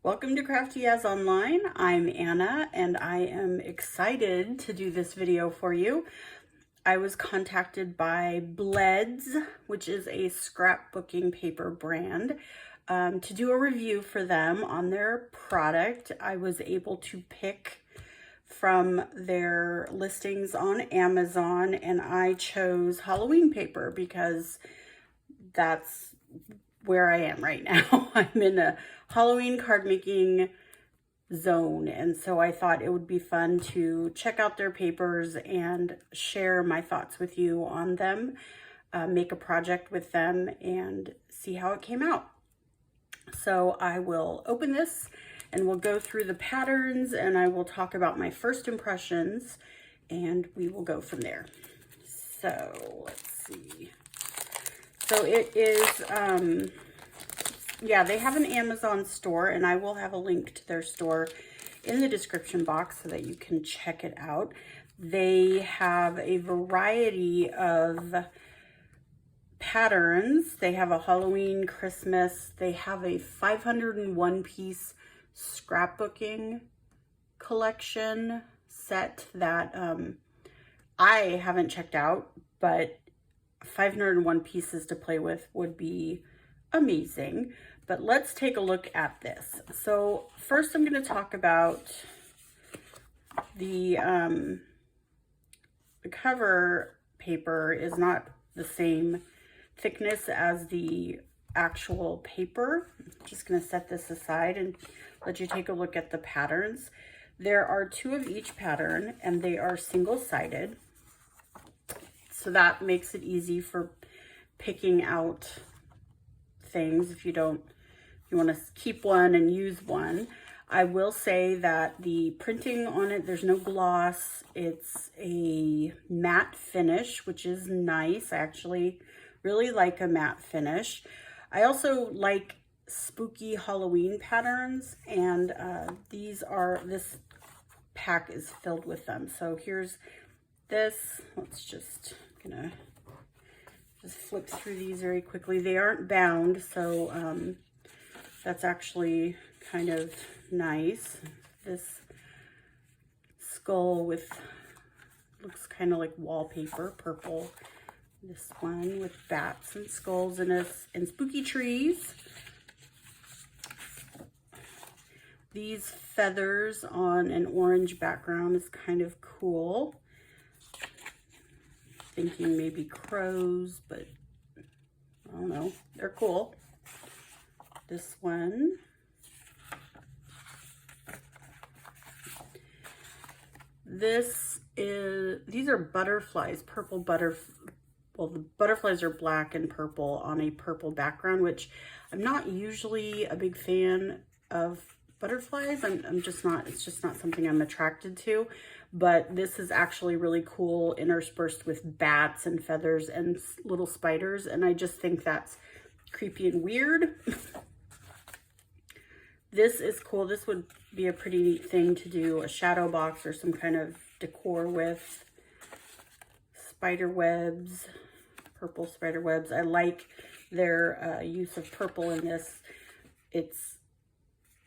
Welcome to Crafty as Online. I'm Anna and I am excited to do this video for you. I was contacted by BLEDS, which is a scrapbooking paper brand, to do a review for them on their product. I was able to pick from their listings on Amazon and I chose Halloween paper because that's where I am right now. I'm in a Halloween card making zone, and so I thought it would be fun to check out their papers and share my thoughts with you on them, make a project with them and see how it came out. So I will open this and we'll go through the patterns and I will talk about my first impressions and we will go from there. So let's see. So it is, yeah, they have an Amazon store and I will have a link to their store in the description box so that you can check it out. They have a variety of patterns. They have a Halloween, Christmas. They have a 501 piece scrapbooking collection set that I haven't checked out, but 501 pieces to play with would be amazing. But let's take a look at this. So first I'm going to talk about the cover paper is not the same thickness as the actual paper. I'm just going to set this aside and let you take a look at the patterns. There are 2 of each pattern and they are single-sided. So that makes it easy for picking out things if you want to keep one and use one. I will say that the printing on it, there's no gloss. It's a matte finish, which is nice. I actually really like a matte finish. I also like spooky Halloween patterns, and this pack is filled with them. So here's this. Let's just flip through these very quickly. They aren't bound, so that's actually kind of nice. This skull looks kind of like wallpaper, purple. This one with bats and skulls and spooky trees. These feathers on an orange background is kind of cool. Thinking maybe crows, but I don't know. They're cool. This one. These are butterflies, purple well, the butterflies are black and purple on a purple background, which I'm not usually a big fan of butterflies. I'm just not, it's just not something I'm attracted to. But this is actually really cool, interspersed with bats and feathers and little spiders, and I just think that's creepy and weird. This is cool. This would be a pretty neat thing to do a shadow box or some kind of decor with. Spider webs, purple spider webs. I like their use of purple in this. It's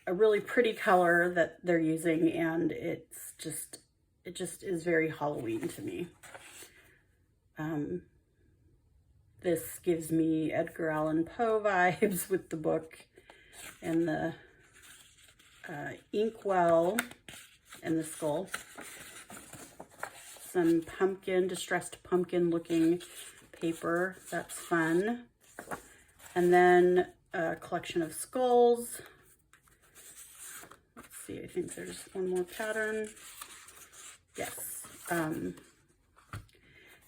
a really pretty color that they're using, and it just is very Halloween to me. This gives me Edgar Allan Poe vibes with the book and the inkwell and the skull. Some distressed pumpkin looking paper. That's fun. And then a collection of skulls. Let's see, I think there's one more pattern. Yes. And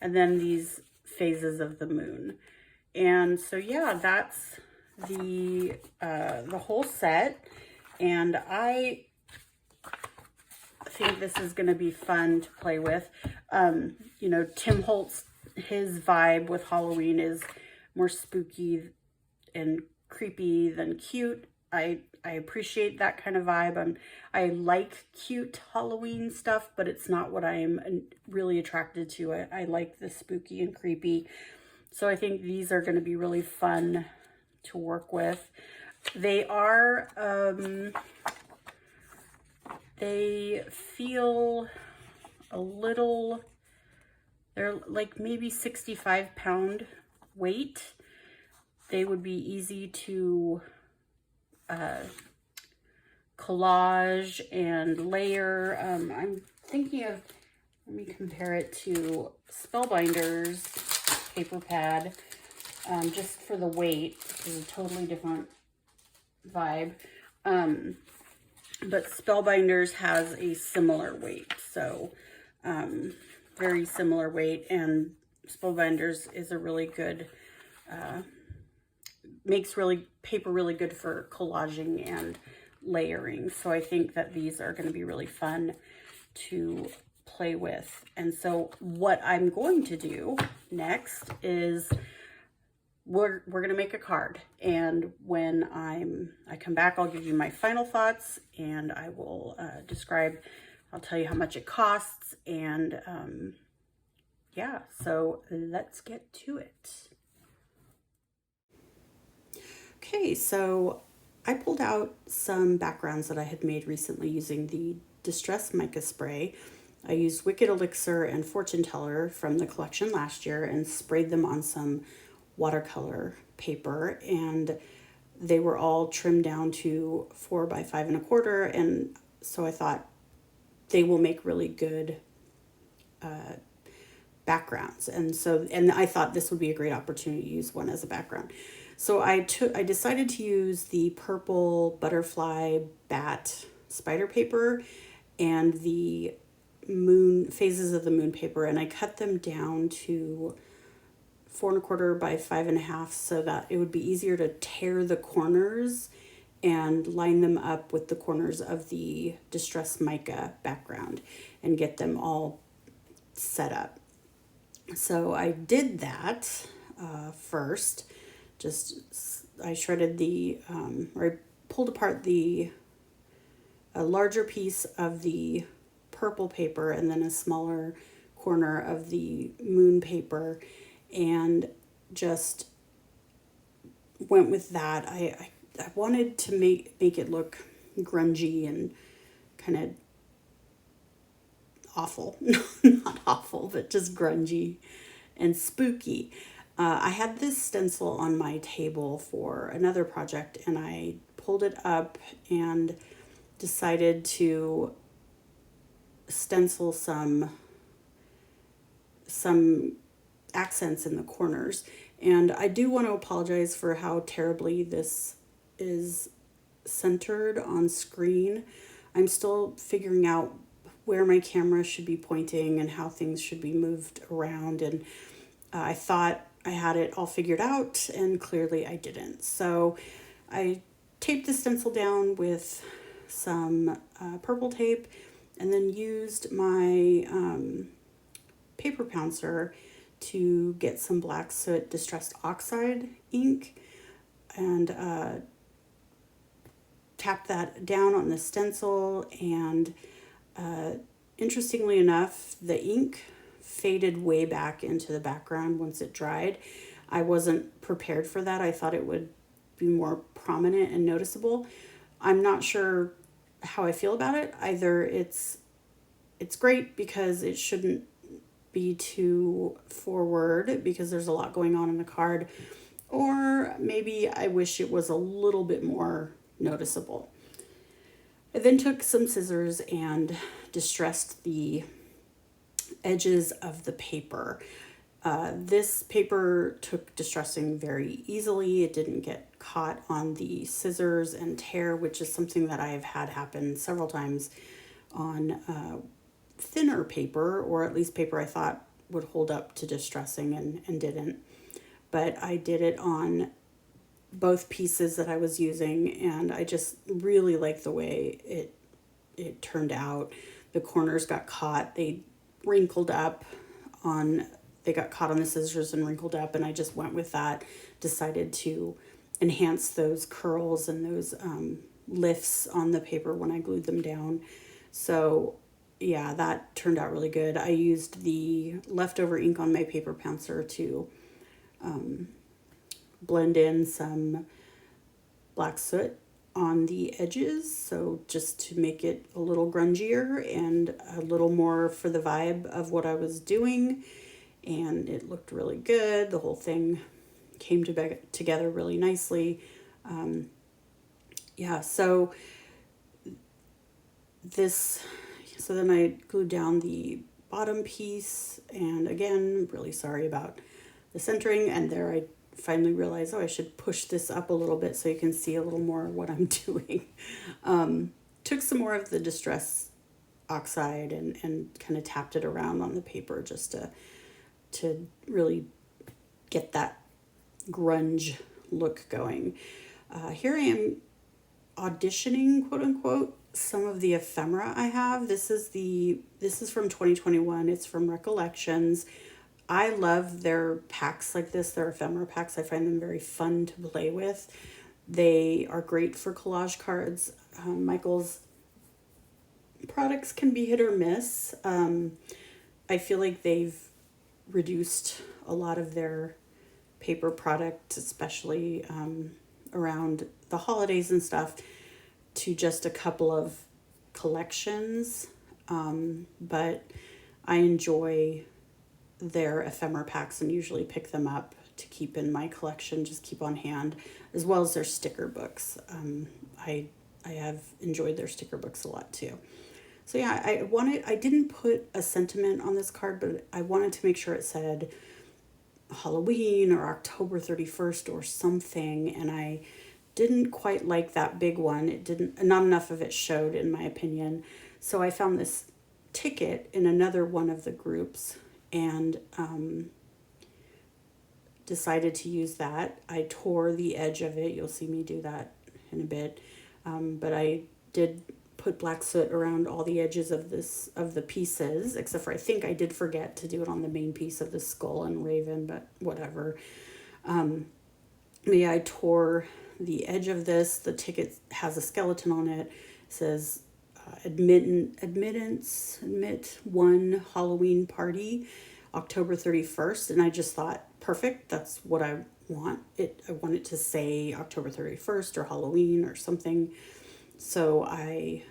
then these phases of the moon. And so yeah, that's the whole set. And I think this is going to be fun to play with. You know, Tim Holtz, his vibe with Halloween is more spooky and creepy than cute. I appreciate that kind of vibe. I like cute Halloween stuff, but it's not what I'm really attracted to. I like the spooky and creepy. So I think these are going to be really fun to work with. They are, they feel a little, they're like maybe 65-pound weight. They would be easy to collage and layer. I'm thinking of, let me compare it to Spellbinder's paper pad, just for the weight. It's a totally different vibe. But Spellbinders has a similar weight, so very similar weight, and Spellbinders is a really good, makes paper really good for collaging and layering. So I think that these are going to be really fun to play with. And so what I'm going to do next is we're going to make a card, and when I come back, I'll give you my final thoughts, and I will I'll tell you how much it costs, and yeah, so let's get to it. Okay, so I pulled out some backgrounds that I had made recently using the Distress Mica Spray. I used Wicked Elixir and Fortune Teller from the collection last year and sprayed them on some watercolor paper, and they were all trimmed down to 4 by 5 1/4, and so I thought they will make really good backgrounds, and I thought this would be a great opportunity to use one as a background. So I decided to use the purple butterfly bat spider paper and the moon phases of the moon paper, and I cut them down to 4 1/4 by 5 1/2 so that it would be easier to tear the corners and line them up with the corners of the Distress Mica background and get them all set up. So I did that first. I shredded or I pulled apart a larger piece of the purple paper and then a smaller corner of the moon paper, and just went with that. I wanted to make it look grungy and kind of awful. Not awful, but just grungy and spooky. I had this stencil on my table for another project, and I pulled it up and decided to stencil some accents in the corners. And I do want to apologize for how terribly this is centered on screen. I'm still figuring out where my camera should be pointing and how things should be moved around, and I thought I had it all figured out, and clearly I didn't. So I taped the stencil down with some purple tape, and then used my paper pouncer to get some Black Soot Distressed Oxide ink, and tapped that down on the stencil, and interestingly enough, the ink faded way back into the background once it dried. I wasn't prepared for that. I thought it would be more prominent and noticeable. I'm not sure how I feel about it. Either it's great because it shouldn't be too forward because there's a lot going on in the card, or maybe I wish it was a little bit more noticeable. I then took some scissors and distressed the edges of the paper. This paper took distressing very easily. It didn't get caught on the scissors and tear, which is something that I have had happen several times on thinner paper, or at least paper I thought would hold up to distressing and didn't. But I did it on both pieces that I was using, and I just really like the way it turned out. The corners got caught. They got caught on the scissors and wrinkled up, and I just went with that, decided to enhance those curls and those lifts on the paper when I glued them down. So yeah, that turned out really good. I used the leftover ink on my paper pouncer to blend in some black soot on the edges, so just to make it a little grungier and a little more for the vibe of what I was doing. And it looked really good. The whole thing came together really nicely. Yeah, so then I glued down the bottom piece, and again, really sorry about the centering. And there I finally realized, oh, I should push this up a little bit so you can see a little more what I'm doing. Took some more of the Distress oxide and kind of tapped it around on the paper just to really get that grunge look going. Here I am auditioning, quote unquote, some of the ephemera I have. This is from 2021. It's from Recollections. I love their packs like this, their ephemera packs. I find them very fun to play with. They are great for collage cards. Michael's products can be hit or miss. I feel like they've reduced a lot of their paper product, especially around the holidays and stuff, to just a couple of collections. But I enjoy their ephemera packs and usually pick them up to keep in my collection, just keep on hand, as well as their sticker books. I have enjoyed their sticker books a lot too. So yeah, I didn't put a sentiment on this card, but I wanted to make sure it said Halloween or October 31st or something, and I didn't quite like that big one. Not enough of it showed, in my opinion. So I found this ticket in another one of the groups and decided to use that. I tore the edge of it. You'll see me do that in a bit. But I did put black soot around all the edges of the pieces, except for I think I did forget to do it on the main piece of the skull and raven, but whatever. Yeah, I tore the edge of this. The ticket has a skeleton on it. It says admit one Halloween party, October 31st. And I just thought, perfect, that's what I want. I want it to say October 31st or Halloween or something. So I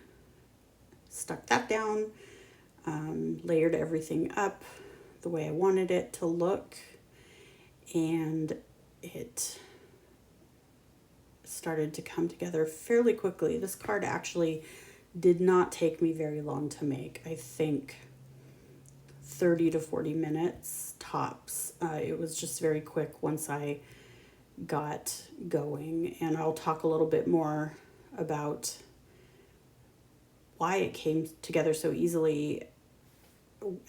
stuck that down, layered everything up the way I wanted it to look, and it started to come together fairly quickly. This card actually did not take me very long to make. I think 30 to 40 minutes tops. It was just very quick once I got going, and I'll talk a little bit more about why it came together so easily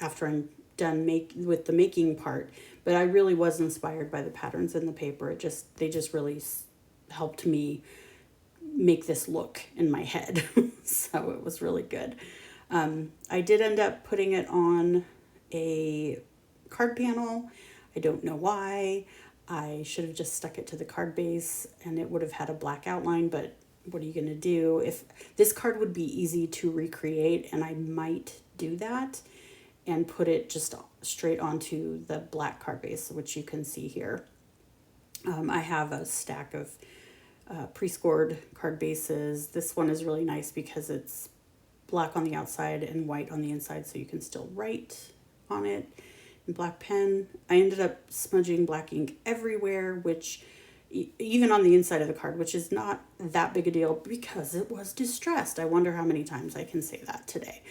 after I'm done with the making part. But I really was inspired by the patterns in the paper. They just really helped me make this look in my head. So it was really good. I did end up putting it on a card panel. I don't know why. I should have just stuck it to the card base and it would have had a black outline, but what are you going to do? If this card would be easy to recreate, and I might do that and put it just straight onto the black card base, which you can see here. I have a stack of pre-scored card bases. This one is really nice because it's black on the outside and white on the inside, so you can still write on it in black pen. I ended up smudging black ink everywhere, which even on the inside of the card, which is not that big a deal because it was distressed. I wonder how many times I can say that today.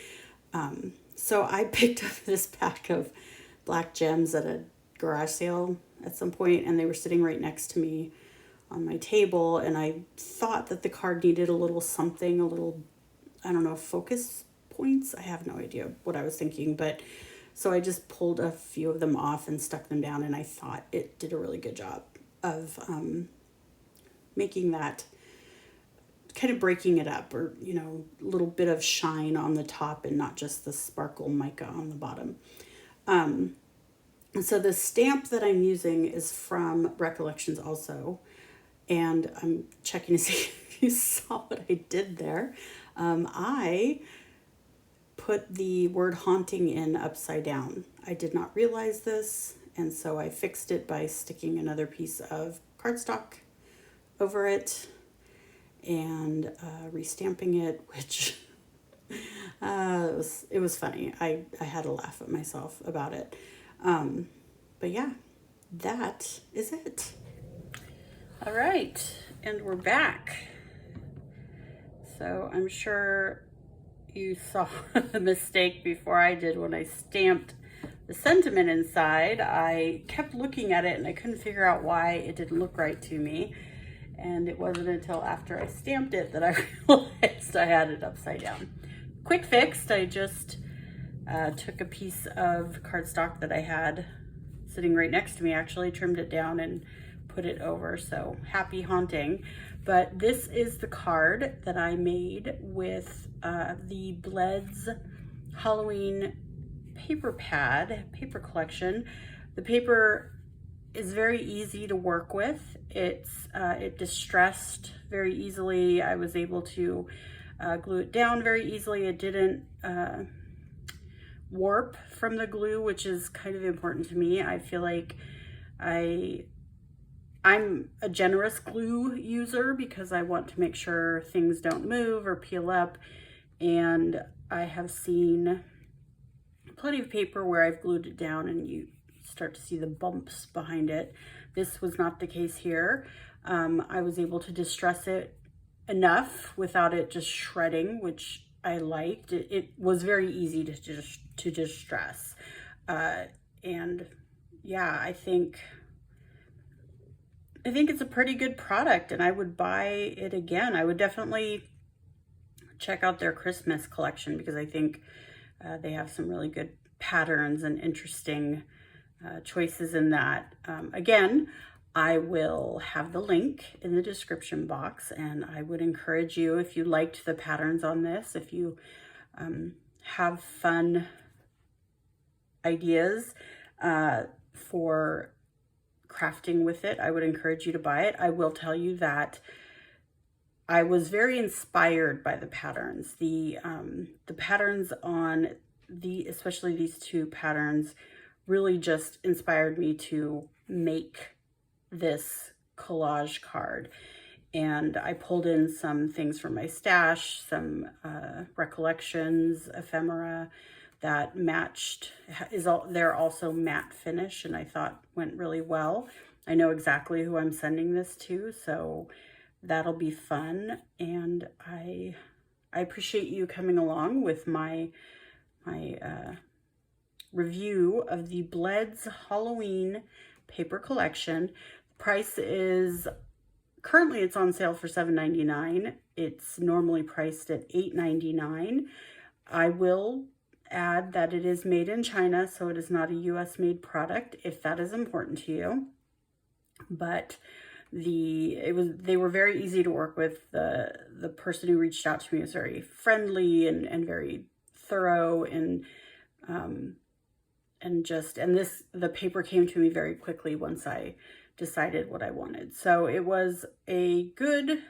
So I picked up this pack of black gems at a garage sale at some point, and they were sitting right next to me on my table, and I thought that the card needed a little something, I don't know, focus points. I have no idea what I was thinking, but so I just pulled a few of them off and stuck them down, and I thought it did a really good job of making that, kind of breaking it up, or a little bit of shine on the top and not just the sparkle mica on the bottom. And so the stamp that I'm using is from Recollections also, and I'm checking to see if you saw what I did there. I put the word haunting in upside down. I did not realize this, and so I fixed it by sticking another piece of cardstock over it. and restamping it, which it was funny. I had to laugh at myself about it. But yeah, that is it. All right, and we're back. So I'm sure you saw the mistake before I did when I stamped the sentiment inside. I kept looking at it and I couldn't figure out why it didn't look right to me. And it wasn't until after I stamped it that I realized I had it upside down. Quick fix, I just took a piece of cardstock that I had sitting right next to me, actually trimmed it down and put it over, so happy haunting. But this is the card that I made with the BLEDS Halloween paper collection. The paper is very easy to work with. It distressed very easily. I was able to glue it down very easily. It didn't warp from the glue, which is kind of important to me. I feel like I'm a generous glue user because I want to make sure things don't move or peel up, and I have seen plenty of paper where I've glued it down and you start to see the bumps behind it. This was not the case here. I was able to distress it enough without it just shredding, which I liked. It was very easy to distress. And yeah, I think it's a pretty good product and I would buy it again. I would definitely check out their Christmas collection because I think they have some really good patterns and interesting choices in that. Again, I will have the link in the description box, and I would encourage you, if you liked the patterns on this, if you have fun ideas for crafting with it, I would encourage you to buy it. I will tell you that I was very inspired by the patterns. The patterns on especially these two patterns really just inspired me to make this collage card. And I pulled in some things from my stash, some recollections, ephemera that matched, they're also matte finish, and I thought went really well. I know exactly who I'm sending this to, so that'll be fun. And I appreciate you coming along with my review of the BLEDS Halloween paper collection. The price is, currently it's on sale for $7.99. It's normally priced at $8.99. I will add that it is made in China, so it is not a US made product, if that is important to you. But they were very easy to work with. The person who reached out to me was very friendly and very thorough, and the paper came to me very quickly once I decided what I wanted. So it was a good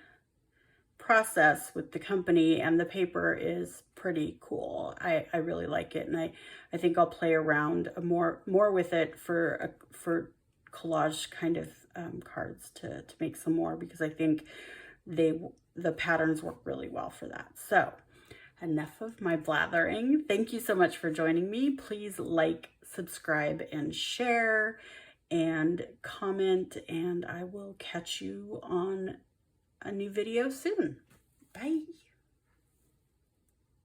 process with the company, and the paper is pretty cool. I really like it, and I think I'll play around more with it for collage kind of cards to make some more, because I think the patterns work really well for that. So enough of my blathering. Thank you so much for joining me. Please like, subscribe, and share, and comment, and I will catch you on a new video soon. Bye.